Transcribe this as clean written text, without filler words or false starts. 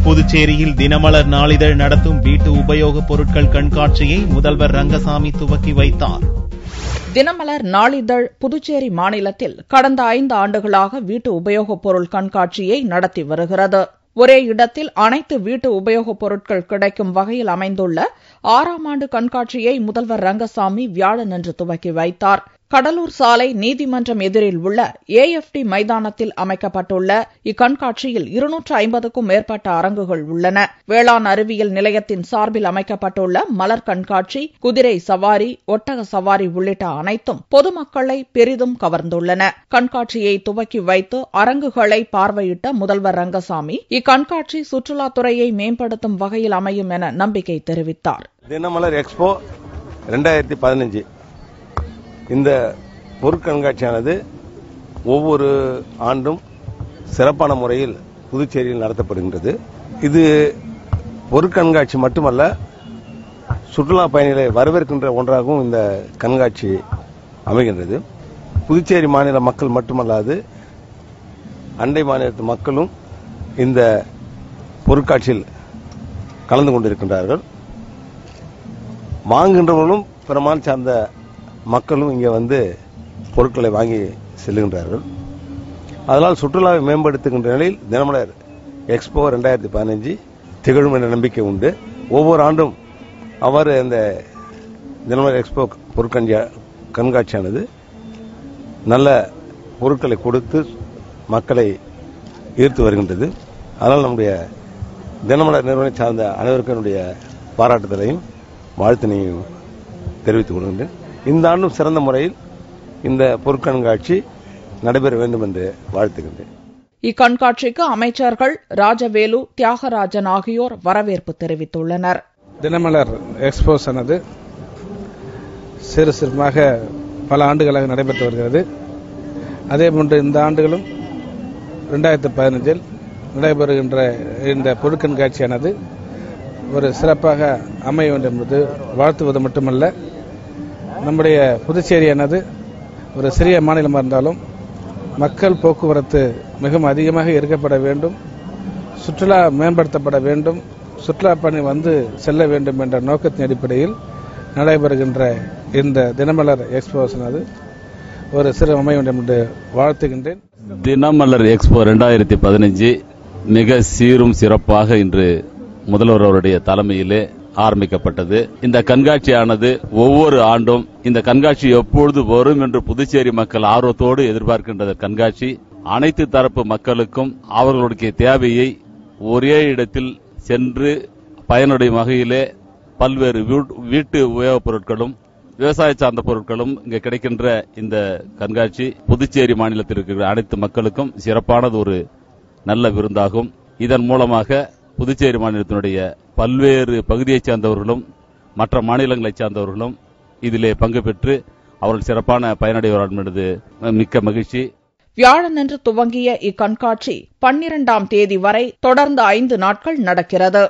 புதுச்சேரியில் தினமலர் நாளிதழ் நடத்தும் வீட்டு உபயோகப் பொருட்கள் கண்காட்சியை முதல்வர் ரங்கசாமி துவக்கி வைத்தார். தினமலர் நாளிதழ் புதுச்சேரி மாநிலத்தில் கடந்த 5 ஆண்டுகளாக வீட்டு உபயோகப் பொருள் கண்காட்சியை நடத்தி வருகிறது. ஒரே இடத்தில் அனைத்து வீட்டு உபயோகப் பொருட்கள் கிடைக்கும் வகையில் அமைந்துள்ள 6ஆம் ஆண்டு கண்காட்சியை முதல்வர் ரங்கசாமி வியாழனன்று துவக்கி வைத்தார். கடலூர் சாலை நீதிமன்றம் எதிரில் உள்ள AFD மைதானத்தில் அமைக்கப்பட்டுள்ள இக்கண்காட்சியில் 250க்கும் மேற்பட்ட அரங்குகள் உள்ளன. வேளாண் அறிவியல் நிலையத்தின் சார்பில் அமைக்கப்பட்டுள்ள மலர் கண்காட்சி, குதிரை சவாரி, ஒட்டக சவாரி உள்ளிட்ட அனைத்தும் பொதுமக்களை பெரிதும் கவர்ந்துள்ளன. கண்காட்சியை துவக்கி வைத்து அரங்குகளை பார்வையிட்ட முதல்வர் ரங்கசாமி இக்கண்காட்சி சுற்றுலாத்துறையை மேம்படுத்தும் வகையில் அமையும் என நம்பிக்கை தெரிவித்தார். தினமலர் எக்ஸ்போ 2015 இந்த பொருட்கண்காட்சியானது ஒவ்வொரு ஆண்டும் சிறப்பான முறையில் புதுச்சேரியில் நடத்தப்படுகின்றது. இது பொருட்கண்காட்சி மட்டுமல்ல, சுற்றுலா பயணிகளை வரவேற்கின்ற ஒன்றாகவும் இந்த கண்காட்சி அமைகின்றது. புதுச்சேரி மாநில மக்கள் மட்டுமல்லாது அண்டை மாநிலத்து மக்களும் இந்த பொருட்காட்சியில் கலந்து கொண்டிருக்கின்றார்கள். வாங்குகின்றவர்களும் பெரும்பாலும் சார்ந்த மக்களும் இங்கே வந்து பொருட்களை வாங்கி செல்லுகின்றார்கள். அதனால் சுற்றுலாவை மேம்படுத்துகின்ற நிலையில் தினமலர் எக்ஸ்போ 2015 திகழும் என்ற நம்பிக்கை உண்டு. ஒவ்வொரு ஆண்டும் அவ்வாறு இந்த தினமலர் எக்ஸ்போ பொருட்கண்காட்சியானது நல்ல பொருட்களை கொடுத்து மக்களை ஈர்த்து வருகின்றது. அதனால் நம்முடைய தினமலர் நிறுவனம் சார்ந்த அனைவருக்கும் என்னுடைய பாராட்டுதலையும் வாழ்த்தினையும் தெரிவித்துக் கொள்கின்றேன். இந்த ஆண்டும் சிறந்த முறையில் இந்த பொருட்கண்காட்சி நடைபெற வேண்டும் என்று வாழ்த்துகின்றேன். இக்கண்காட்சிக்கு அமைச்சர்கள் ராஜவேலு, தியாகராஜன் ஆகியோர் வரவேற்பு தெரிவித்துள்ளனர். தினமலர் எக்ஸ்போ ஆனது சிறுமாக பல ஆண்டுகளாக நடைபெற்று வருகிறது. அதேபோன்று இந்த ஆண்டுகளும் 2015 நடைபெறுகின்ற இந்த பொருட்கண்காட்சியானது ஒரு சிறப்பாக அமைய வேண்டும் என்பது வாழ்த்துவது மட்டுமல்ல, நம்முடைய புதுச்சேரியானது ஒரு சிறிய மாநிலமாக இருந்தாலும் மக்கள் போக்குவரத்து மிகவும் அதிகமாக இருக்கப்பட வேண்டும், சுற்றுலா மேம்படுத்தப்பட வேண்டும், சுற்றுலா பயணி வந்து செல்ல வேண்டும் என்ற நோக்கத்தின் அடிப்படையில் நடைபெறுகின்ற இந்த தினமலர் எக்ஸ்போஸானது ஒரு சிறு அமைய வேண்டும் என்று வாழ்த்துகின்றேன். தினமலர் எக்ஸ்போ 2015 மிக சீரும் சிறப்பாக இன்று முதல்வர் அவருடைய தலைமையிலே ஆரம்பிக்கப்பட்டது. இந்த கண்காட்சியானது ஒவ்வொரு ஆண்டும் இந்த கண்காட்சி எப்பொழுது வரும் என்று புதுச்சேரி மக்கள் ஆர்வத்தோடு எதிர்பார்க்கின்ற கண்காட்சி அனைத்து தரப்பு மக்களுக்கும் அவர்களுடைய தேவையை ஒரே இடத்தில் சென்று பயனுடைய வகையிலே பல்வேறு வீட்டு உபயோகப் பொருட்களும் விவசாய சார்ந்த பொருட்களும் இங்கு கிடைக்கின்ற இந்த கண்காட்சி புதுச்சேரி மாநிலத்தில் இருக்கிற அனைத்து மக்களுக்கும் சிறப்பானது ஒரு நல்ல விருந்தாகும். இதன் மூலமாக புதுச்சேரி மாநிலத்தினுடைய பல்வேறு பகுதியைச் சார்ந்தவர்களும் மற்ற மாநிலங்களைச் சார்ந்தவர்களும் இதிலே பங்கு பெற்று அவர்கள் சிறப்பான பயனடைவார்கள் என்பது மிக்க மகிழ்ச்சி. வியாழனன்று துவங்கிய இக்கண்காட்சி 12ஆம் தேதி வரை தொடர்ந்து 5 நாட்கள் நடக்கிறது.